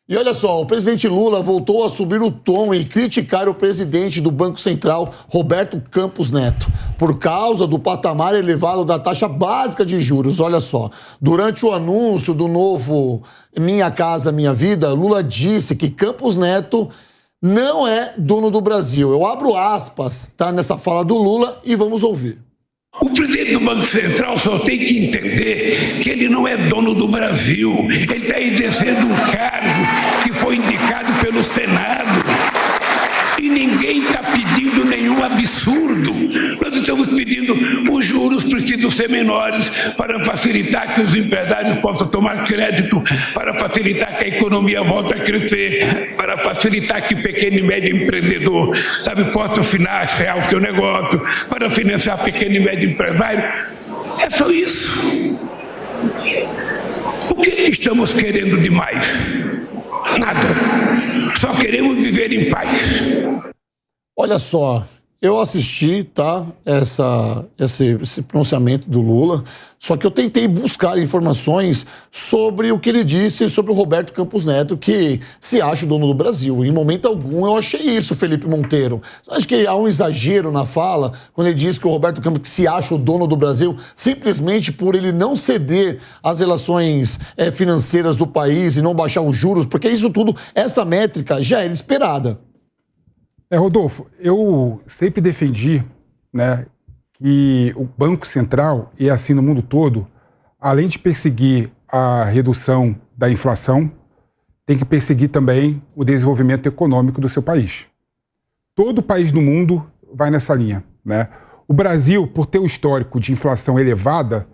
E olha só, o presidente Lula voltou a subir o tom e criticar o presidente do Banco Central, Roberto Campos Neto, por causa do patamar elevado da taxa básica de juros. Olha só, durante o anúncio do novo Minha Casa Minha Vida, Lula disse que Campos Neto não é dono do Brasil. Eu abro aspas, tá, nessa fala do Lula e vamos ouvir. O presidente do Banco Central só tem que entender que ele não é dono do Brasil. Ele está exercendo um cargo que foi indicado pelo Senado. E ninguém está pedindo nenhum absurdo. Nós estamos pedindo os juros precisam ser menores para facilitar que os empresários possam tomar crédito, para facilitar que a economia volte a crescer, para facilitar que o pequeno e médio empreendedor, possa financiar o seu negócio, para financiar pequeno e médio empresário. É só isso. O que estamos querendo demais? Nada. Só queremos viver em paz. Olha só, eu assisti, tá, esse pronunciamento do Lula, só que eu tentei buscar informações sobre o que ele disse sobre o Roberto Campos Neto, que se acha o dono do Brasil. Em momento algum eu achei isso, Felipe Monteiro. Acho que há um exagero na fala quando ele diz que o Roberto Campos se acha o dono do Brasil simplesmente por ele não ceder às relações financeiras do país e não baixar os juros, porque isso tudo, essa métrica já era esperada. Rodolfo, eu sempre defendi, né, que o Banco Central, e assim no mundo todo, além de perseguir a redução da inflação, tem que perseguir também o desenvolvimento econômico do seu país. Todo país do mundo vai nessa linha, né? O Brasil, por ter um histórico de inflação elevada,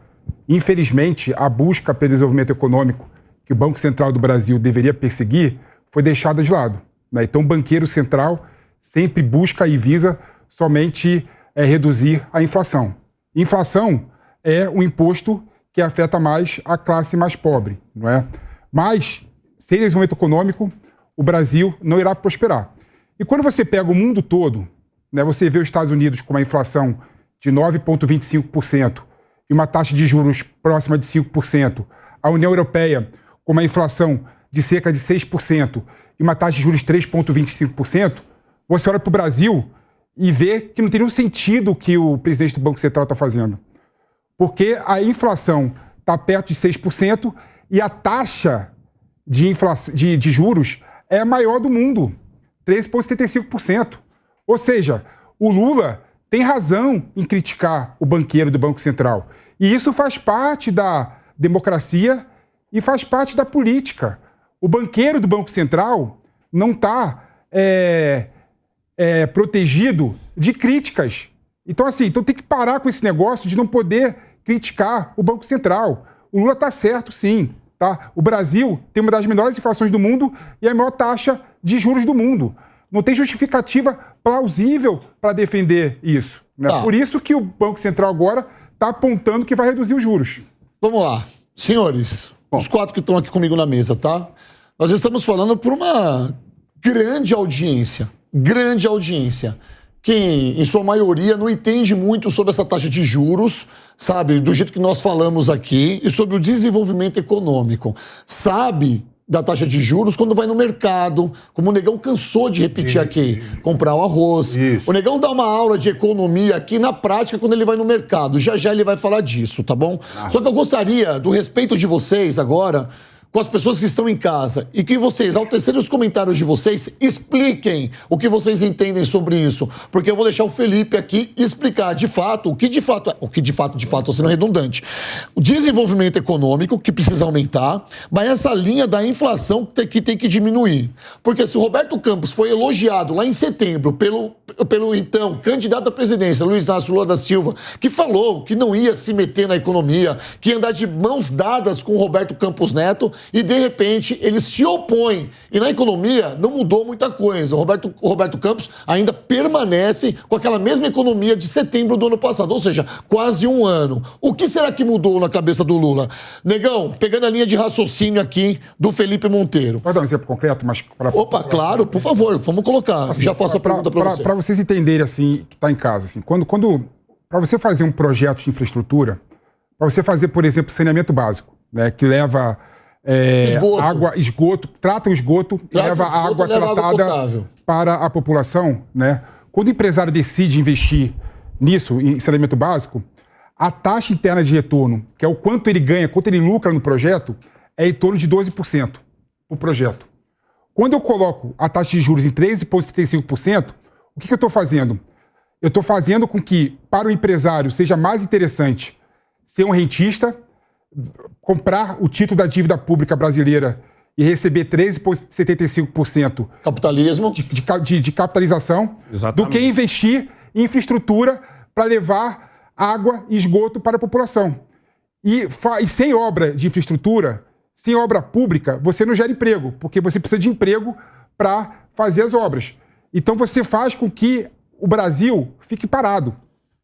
infelizmente, a busca pelo desenvolvimento econômico que o Banco Central do Brasil deveria perseguir foi deixada de lado, né? Então, o banqueiro central sempre busca e visa somente reduzir a inflação. Inflação é um imposto que afeta mais a classe mais pobre, não é? Mas, sem desenvolvimento econômico, o Brasil não irá prosperar. E quando você pega o mundo todo, né, você vê os Estados Unidos com uma inflação de 9,25% e uma taxa de juros próxima de 5%, a União Europeia com uma inflação de cerca de 6% e uma taxa de juros de 3,25%, você olha para o Brasil e vê que não tem nenhum sentido o que o presidente do Banco Central está fazendo. Porque a inflação está perto de 6% e a taxa de juros é a maior do mundo, 13,75%. Ou seja, o Lula tem razão em criticar o banqueiro do Banco Central. E isso faz parte da democracia e faz parte da política. O banqueiro do Banco Central não está protegido de críticas. Então, então tem que parar com esse negócio de não poder criticar o Banco Central. O Lula está certo, sim. Tá? O Brasil tem uma das menores inflações do mundo e a maior taxa de juros do mundo. Não tem justificativa plausível para defender isso, né? Tá. Por isso que o Banco Central agora está apontando que vai reduzir os juros. Vamos lá. Senhores, os quatro que estão aqui comigo na mesa, tá? Nós estamos falando por uma grande audiência, que em sua maioria não entende muito sobre essa taxa de juros, sabe, do jeito que nós falamos aqui, e sobre o desenvolvimento econômico. Sabe da taxa de juros quando vai no mercado, como o Negão cansou de repetir aqui, comprar o arroz. Isso. O Negão dá uma aula de economia aqui na prática quando ele vai no mercado. Já ele vai falar disso, tá bom? Só que eu gostaria do respeito de vocês agora com as pessoas que estão em casa e que vocês, ao tecerem os comentários de vocês, expliquem o que vocês entendem sobre isso, porque eu vou deixar o Felipe aqui explicar de fato o que de fato, sendo redundante, o desenvolvimento econômico que precisa aumentar, mas essa linha da inflação que tem que diminuir. Porque se o Roberto Campos foi elogiado lá em setembro pelo então candidato à presidência, Luiz Inácio Lula da Silva, que falou que não ia se meter na economia, que ia andar de mãos dadas com o Roberto Campos Neto, e de repente ele se opõe. E na economia não mudou muita coisa. O Roberto Campos ainda permanece com aquela mesma economia de setembro do ano passado, ou seja, quase um ano. O que será que mudou na cabeça do Lula? Negão, pegando a linha de raciocínio aqui do Felipe Monteiro. Pode dar um exemplo concreto? Mas Opa, claro, por favor, vamos colocar. Assim, já faço a pergunta para você. Para vocês entenderem, assim, que está em casa, assim, para você fazer um projeto de infraestrutura, para você fazer, por exemplo, saneamento básico, né, que leva esgoto, trata o esgoto, leva a água tratada para a população, né? Quando o empresário decide investir nisso, em saneamento básico, a taxa interna de retorno, que é o quanto ele ganha, quanto ele lucra no projeto, é em torno de 12% o projeto. Quando eu coloco a taxa de juros em 13,75%, o que eu estou fazendo? Eu estou fazendo com que, para o empresário, seja mais interessante ser um rentista, comprar o título da dívida pública brasileira e receber 13,75% capitalismo de capitalização, do que investir em infraestrutura para levar água e esgoto para a população. E sem obra de infraestrutura, sem obra pública, você não gera emprego, porque você precisa de emprego para fazer as obras. Então você faz com que o Brasil fique parado.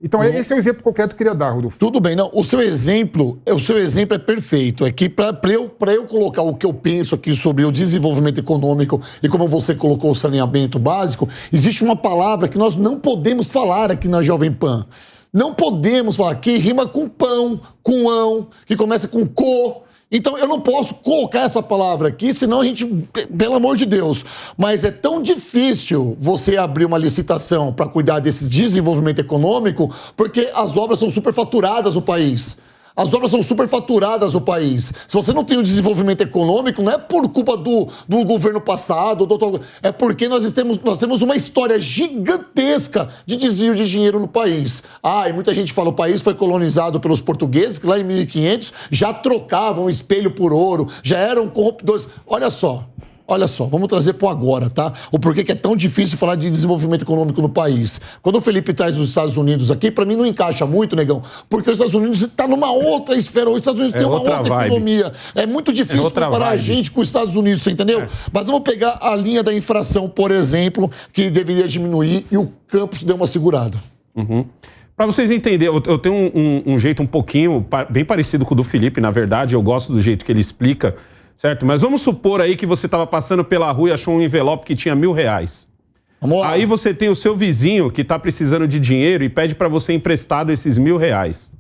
Então esse é o exemplo concreto que eu queria dar, Rodolfo. Tudo bem, não. O seu exemplo é perfeito. É que para eu colocar o que eu penso aqui sobre o desenvolvimento econômico e como você colocou o saneamento básico, existe uma palavra que nós não podemos falar aqui na Jovem Pan. Não podemos falar, que rima com pão, com ão, que começa com co. Então eu não posso colocar essa palavra aqui, senão a gente, pelo amor de Deus. Mas é tão difícil você abrir uma licitação para cuidar desse desenvolvimento econômico, porque as obras são superfaturadas no país. As obras são superfaturadas no país. Se você não tem um desenvolvimento econômico, não é por culpa do governo passado, é porque nós temos uma história gigantesca de desvio de dinheiro no país. E muita gente fala, o país foi colonizado pelos portugueses, que lá em 1500 já trocavam espelho por ouro, já eram corruptores. Olha só, vamos trazer para agora, tá? O porquê que é tão difícil falar de desenvolvimento econômico no país. Quando o Felipe traz os Estados Unidos aqui, para mim não encaixa muito, negão, porque os Estados Unidos está numa outra esfera, os Estados Unidos tem uma outra economia. É muito difícil comparar a gente com os Estados Unidos, você entendeu? Mas vamos pegar a linha da infração, por exemplo, que deveria diminuir e o Campos deu uma segurada. Para vocês entenderem, eu tenho um jeito um pouquinho, bem parecido com o do Felipe, na verdade, eu gosto do jeito que ele explica, certo? Mas vamos supor aí que você estava passando pela rua e achou um envelope que tinha R$1.000. Vamos lá. Aí você tem o seu vizinho que está precisando de dinheiro e pede para você emprestado esses R$1.000,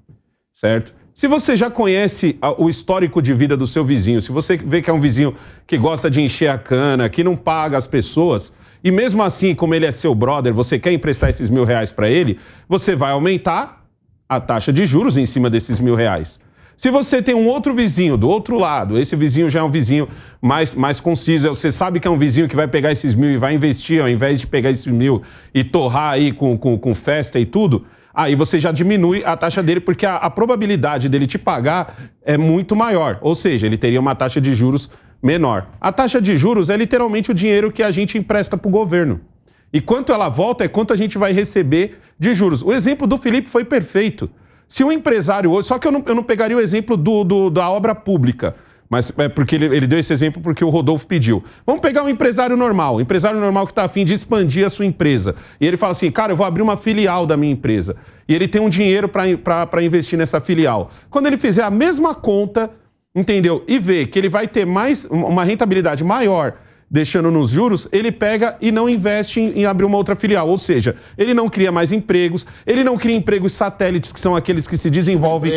certo? Se você já conhece o histórico de vida do seu vizinho, se você vê que é um vizinho que gosta de encher a cana, que não paga as pessoas, e mesmo assim, como ele é seu brother, você quer emprestar esses R$1.000 para ele, você vai aumentar a taxa de juros em cima desses R$1.000. Se você tem um outro vizinho do outro lado, esse vizinho já é um vizinho mais conciso, você sabe que é um vizinho que vai pegar esses R$1.000 e vai investir, ao invés de pegar esses R$1.000 e torrar aí com festa e tudo, aí você já diminui a taxa dele, porque a probabilidade dele te pagar é muito maior. Ou seja, ele teria uma taxa de juros menor. A taxa de juros é literalmente o dinheiro que a gente empresta para o governo. E quanto ela volta é quanto a gente vai receber de juros. O exemplo do Felipe foi perfeito. Se um empresário hoje... Só que eu não pegaria o exemplo da obra pública, mas é porque ele deu esse exemplo porque o Rodolfo pediu. Vamos pegar um empresário normal que está a fim de expandir a sua empresa. E ele fala assim, cara, eu vou abrir uma filial da minha empresa. E ele tem um dinheiro para investir nessa filial. Quando ele fizer a mesma conta, entendeu? E vê que ele vai ter uma rentabilidade maior deixando nos juros, ele pega e não investe em abrir uma outra filial. Ou seja, ele não cria mais empregos, ele não cria empregos satélites, que são aqueles que se desenvolvem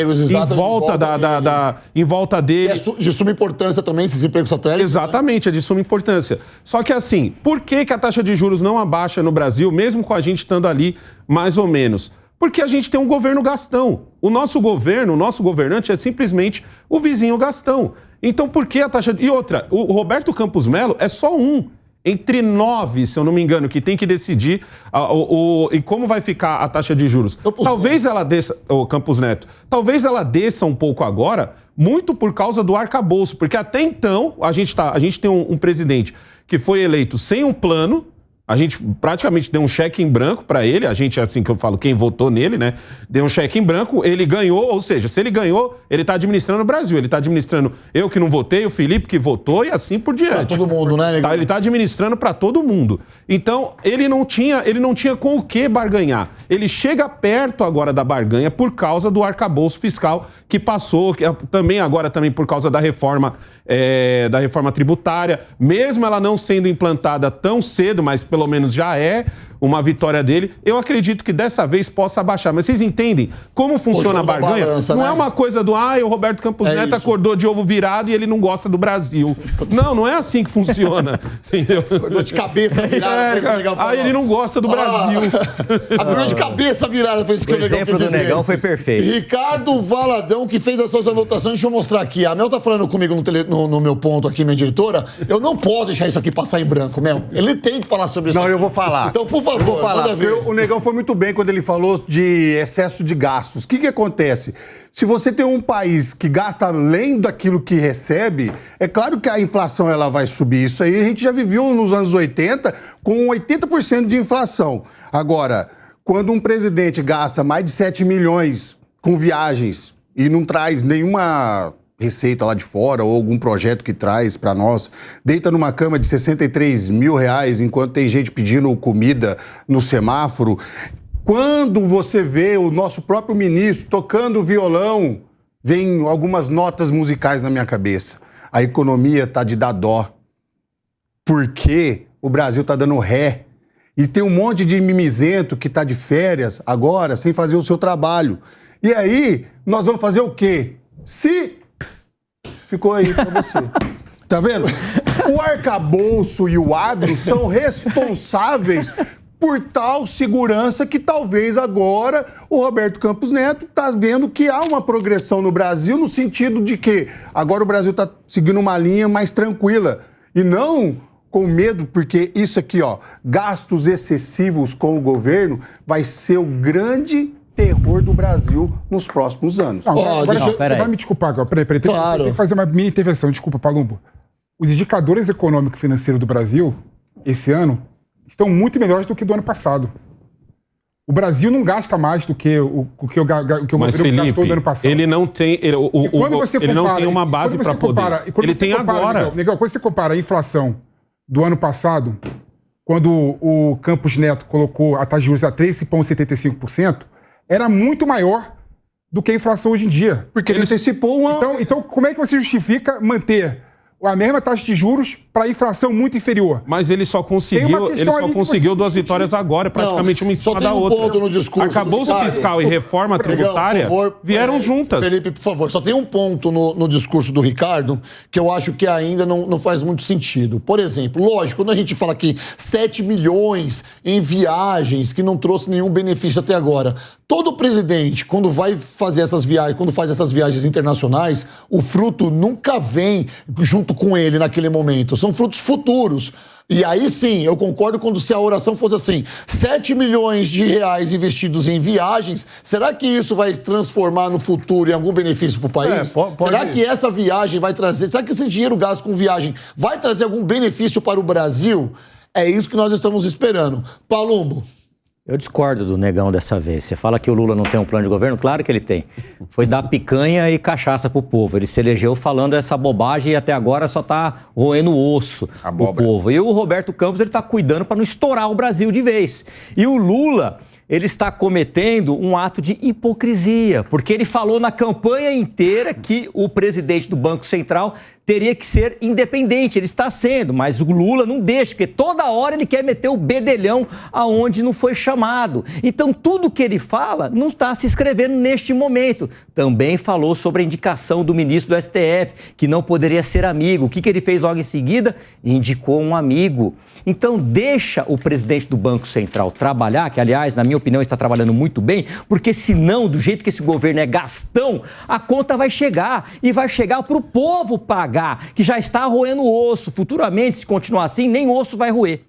em volta dele. É de suma importância também esses empregos satélites? Exatamente, é de suma importância. Só que assim, por que a taxa de juros não abaixa no Brasil, mesmo com a gente estando ali mais ou menos? Porque a gente tem um governo gastão. O nosso governante é simplesmente o vizinho gastão. Então, por que a taxa... E outra, o Roberto Campos Melo é só um entre 9, se eu não me engano, que tem que decidir em como vai ficar a taxa de juros. Talvez ela desça... O Campos Neto. Talvez ela desça um pouco agora, muito por causa do arcabouço. Porque até então, a gente tem um presidente que foi eleito sem um plano. A gente praticamente deu um cheque em branco para ele, a gente, assim que eu falo, quem votou nele, né? Deu um cheque em branco, ele ganhou, ou seja, se ele ganhou, ele tá administrando o Brasil, ele tá administrando eu que não votei, o Felipe que votou e assim por diante. Pra todo mundo, né? Tá, ele tá administrando para todo mundo. Então, ele não tinha com o que barganhar. Ele chega perto agora da barganha por causa do arcabouço fiscal que passou, que também por causa da reforma tributária, mesmo ela não sendo implantada tão cedo, mas pelo pelo menos já é uma vitória dele. Eu acredito que dessa vez possa abaixar. Mas vocês entendem como funciona a barganha? Balança, não né? é uma coisa do, o Roberto Campos Neto isso. acordou de ovo virado e ele não gosta do Brasil. Não é assim que funciona. Entendeu? Acordou de cabeça virada. foi isso que o Negão falou. Ele não gosta do Brasil. Acordou de cabeça virada, foi isso que o Negão quis exemplo do dizer. Negão foi perfeito. Ricardo Valadão, que fez as suas anotações, deixa eu mostrar aqui. A Mel tá falando comigo no meu ponto aqui, minha diretora. Eu não posso deixar isso aqui passar em branco, Mel. Ele tem que falar sobre isso. Não, eu vou falar. Então, por favor, eu vou falar. manda ver. O Negão foi muito bem quando ele falou de excesso de gastos. O que acontece? Se você tem um país que gasta além daquilo que recebe, é claro que a inflação ela vai subir. Isso aí a gente já viveu nos anos 80 com 80% de inflação. Agora, quando um presidente gasta mais de 7 milhões com viagens e não traz nenhuma receita lá de fora ou algum projeto que traz para nós, deita numa cama de 63 mil reais enquanto tem gente pedindo comida no semáforo. Quando você vê o nosso próprio ministro tocando violão, vem algumas notas musicais na minha cabeça. A economia tá de dar dó. Porque o Brasil tá dando ré. E tem um monte de mimizento que tá de férias agora, sem fazer o seu trabalho. E aí, nós vamos fazer o quê? Ficou aí pra você. Tá vendo? O arcabouço e o agro são responsáveis por tal segurança que talvez agora o Roberto Campos Neto tá vendo que há uma progressão no Brasil no sentido de que agora o Brasil tá seguindo uma linha mais tranquila. E não com medo, porque isso aqui, ó, gastos excessivos com o governo vai ser o grande terror do Brasil nos próximos anos. Não, agora deixa eu- você vai me desculpar agora. Peraí. Claro. Tem que fazer uma mini intervenção. Desculpa, Palumbo. Os indicadores econômicos e financeiros do Brasil, esse ano, estão muito melhores do que do ano passado. O Brasil não gasta mais do que o Mas, governo gastou do ano Felipe, passado. ele não tem... Ele não tem uma base para poder. Ele tem agora. Negão, quando você compara a inflação do ano passado, quando o Campos Neto colocou a taxa de juros a 13,75%, era muito maior do que a inflação hoje em dia. Porque ele antecipou uma... Então, como é que você justifica manter a mesma taxa de juros para a inflação muito inferior? Mas ele só conseguiu, duas vitórias agora, praticamente uma em cima da outra. Só tem um ponto no discurso. Arcabouço fiscal e reforma tributária vieram juntas. Felipe, por favor, só tem um ponto no discurso do Ricardo que eu acho que ainda não faz muito sentido. Por exemplo, lógico, quando a gente fala que 7 milhões em viagens, que não trouxe nenhum benefício até agora, todo presidente, quando vai fazer essas viagens, quando faz essas viagens internacionais, o fruto nunca vem junto com ele naquele momento. São frutos futuros. E aí sim, eu concordo quando se a oração fosse assim, 7 milhões de reais investidos em viagens, será que isso vai transformar no futuro em algum benefício para o país? Será que essa viagem vai trazer, será que esse dinheiro gasto com viagem vai trazer algum benefício para o Brasil? É isso que nós estamos esperando. Palumbo. Eu discordo do Negão dessa vez. Você fala que o Lula não tem um plano de governo? Claro que ele tem. Foi dar picanha e cachaça pro povo. Ele se elegeu falando essa bobagem e até agora só tá roendo o osso do povo. E o Roberto Campos, ele tá cuidando para não estourar o Brasil de vez. E o Lula, ele está cometendo um ato de hipocrisia, porque ele falou na campanha inteira que o presidente do Banco Central teria que ser independente. Ele está sendo, mas o Lula não deixa, porque toda hora ele quer meter o bedelhão aonde não foi chamado. Então, tudo que ele fala não está se escrevendo neste momento. Também falou sobre a indicação do ministro do STF, que não poderia ser amigo. O que ele fez logo em seguida? Indicou um amigo. Então, deixa o presidente do Banco Central trabalhar, que, aliás, na minha opinião, está trabalhando muito bem, porque senão, do jeito que esse governo é gastão, a conta vai chegar, e vai chegar para o povo pagar, que já está roendo o osso. Futuramente, se continuar assim, nem osso vai roer.